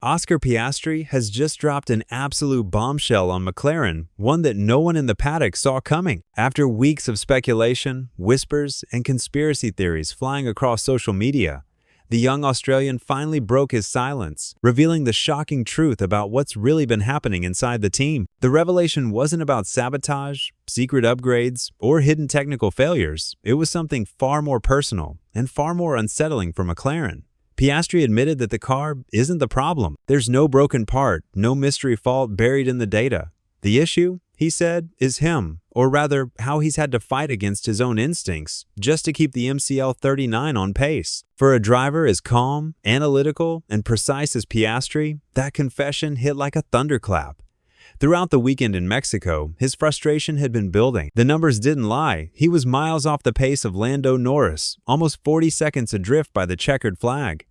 Oscar Piastri has just dropped an absolute bombshell on McLaren, one that no one in the paddock saw coming. After weeks of speculation, whispers, and conspiracy theories flying across social media, the young Australian finally broke his silence, revealing the shocking truth about what's really been happening inside the team. The revelation wasn't about sabotage, secret upgrades, or hidden technical failures. It was something far more personal and far more unsettling for McLaren. Piastri admitted that the car isn't the problem. There's no broken part, no mystery fault buried in the data. The issue, he said, is him, or rather, how he's had to fight against his own instincts just to keep the McLaren 39 on pace. For a driver as calm, analytical, and precise as Piastri, that confession hit like a thunderclap. Throughout the weekend in Mexico, his frustration had been building. The numbers didn't lie. He was miles off the pace of Lando Norris, almost 40 seconds adrift by the checkered flag.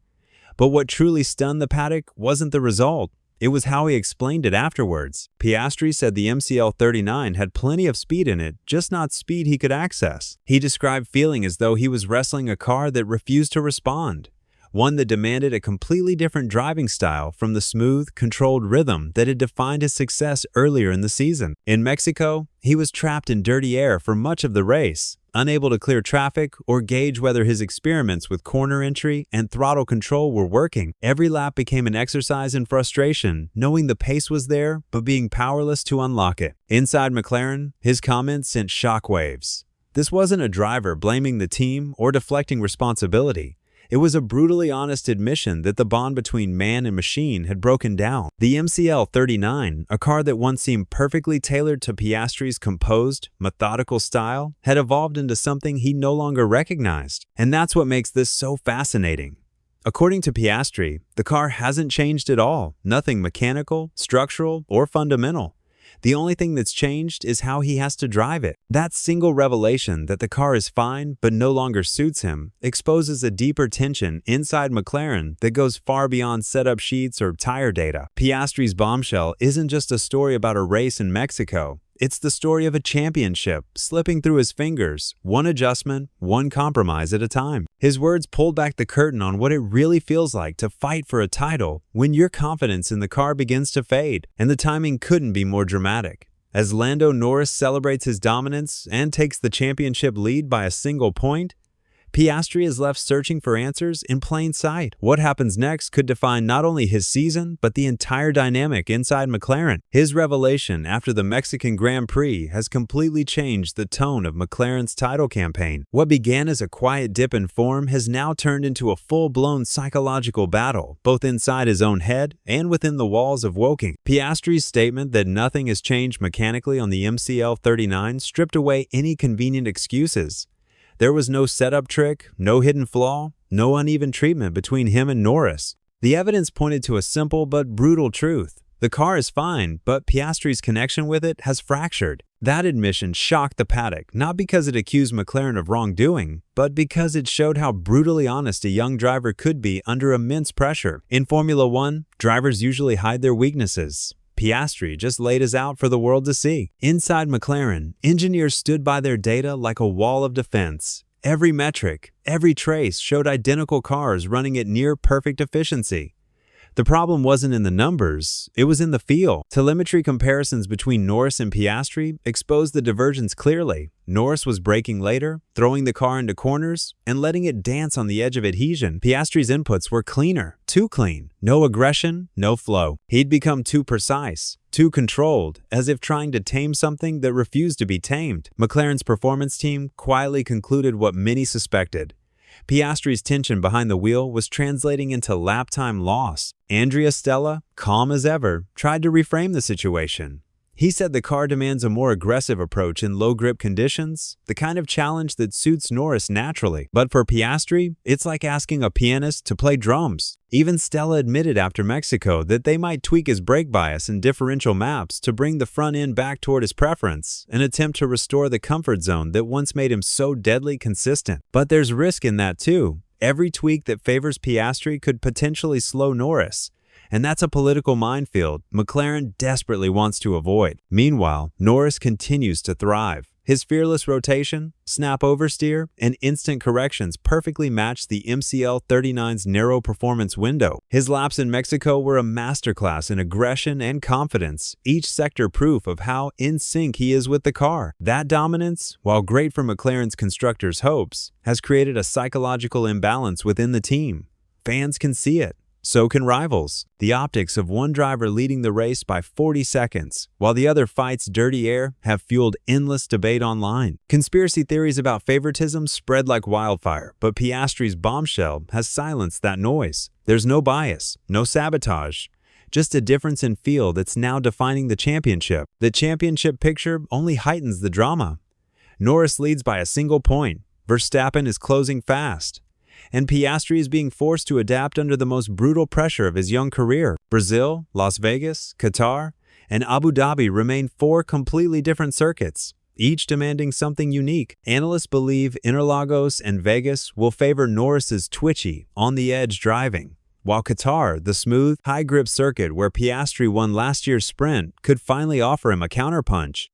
But what truly stunned the paddock wasn't the result. It was how he explained it afterwards. Piastri said the McLaren 39 had plenty of speed in it, just not speed he could access. He described feeling as though he was wrestling a car that refused to respond, one that demanded a completely different driving style from the smooth, controlled rhythm that had defined his success earlier in the season. In Mexico, he was trapped in dirty air for much of the race, unable to clear traffic or gauge whether his experiments with corner entry and throttle control were working. Every lap became an exercise in frustration, knowing the pace was there, but being powerless to unlock it. Inside McLaren, his comments sent shockwaves. This wasn't a driver blaming the team or deflecting responsibility. It was a brutally honest admission that the bond between man and machine had broken down. The McLaren 39, a car that once seemed perfectly tailored to Piastri's composed, methodical style, had evolved into something he no longer recognized. And that's what makes this so fascinating. According to Piastri, the car hasn't changed at all, nothing mechanical, structural, or fundamental. The only thing that's changed is how he has to drive it. That single revelation that the car is fine but no longer suits him exposes a deeper tension inside McLaren that goes far beyond setup sheets or tire data. Piastri's bombshell isn't just a story about a race in Mexico. It's the story of a championship slipping through his fingers, one adjustment, one compromise at a time. His words pulled back the curtain on what it really feels like to fight for a title when your confidence in the car begins to fade, and the timing couldn't be more dramatic. As Lando Norris celebrates his dominance and takes the championship lead by a single point, Piastri is left searching for answers in plain sight. What happens next could define not only his season, but the entire dynamic inside McLaren. His revelation after the Mexican Grand Prix has completely changed the tone of McLaren's title campaign. What began as a quiet dip in form has now turned into a full-blown psychological battle, both inside his own head and within the walls of Woking. Piastri's statement that nothing has changed mechanically on the McLaren 39 stripped away any convenient excuses. There was no setup trick, no hidden flaw, no uneven treatment between him and Norris. The evidence pointed to a simple but brutal truth. The car is fine, but Piastri's connection with it has fractured. That admission shocked the paddock, not because it accused McLaren of wrongdoing, but because it showed how brutally honest a young driver could be under immense pressure. In Formula One, drivers usually hide their weaknesses. Piastri just laid his out for the world to see. Inside McLaren, engineers stood by their data like a wall of defense. Every metric, every trace showed identical cars running at near-perfect efficiency. The problem wasn't in the numbers, it was in the feel. Telemetry comparisons between Norris and Piastri exposed the divergence clearly. Norris was braking later, throwing the car into corners, and letting it dance on the edge of adhesion. Piastri's inputs were cleaner, too clean. No aggression, no flow. He'd become too precise, too controlled, as if trying to tame something that refused to be tamed. McLaren's performance team quietly concluded what many suspected. Piastri's tension behind the wheel was translating into lap time loss. Andrea Stella, calm as ever, tried to reframe the situation. He said the car demands a more aggressive approach in low-grip conditions, the kind of challenge that suits Norris naturally. But for Piastri, it's like asking a pianist to play drums. Even Stella admitted after Mexico that they might tweak his brake bias and differential maps to bring the front end back toward his preference, an attempt to restore the comfort zone that once made him so deadly consistent. But there's risk in that too. Every tweak that favors Piastri could potentially slow Norris. And that's a political minefield McLaren desperately wants to avoid. Meanwhile, Norris continues to thrive. His fearless rotation, snap oversteer, and instant corrections perfectly matched the McL 39's narrow performance window. His laps in Mexico were a masterclass in aggression and confidence, each sector proof of how in sync he is with the car. That dominance, while great for McLaren's constructors' hopes, has created a psychological imbalance within the team. Fans can see it. So can rivals. The optics of one driver leading the race by 40 seconds, while the other fights dirty air, have fueled endless debate online. Conspiracy theories about favoritism spread like wildfire, but Piastri's bombshell has silenced that noise. There's no bias, no sabotage, just a difference in feel that's now defining the championship. The championship picture only heightens the drama. Norris leads by a single point. Verstappen is closing fast. And Piastri is being forced to adapt under the most brutal pressure of his young career. Brazil, Las Vegas, Qatar, and Abu Dhabi remain four completely different circuits, each demanding something unique. Analysts believe Interlagos and Vegas will favor Norris's twitchy, on-the-edge driving, while Qatar, the smooth, high-grip circuit where Piastri won last year's sprint, could finally offer him a counterpunch.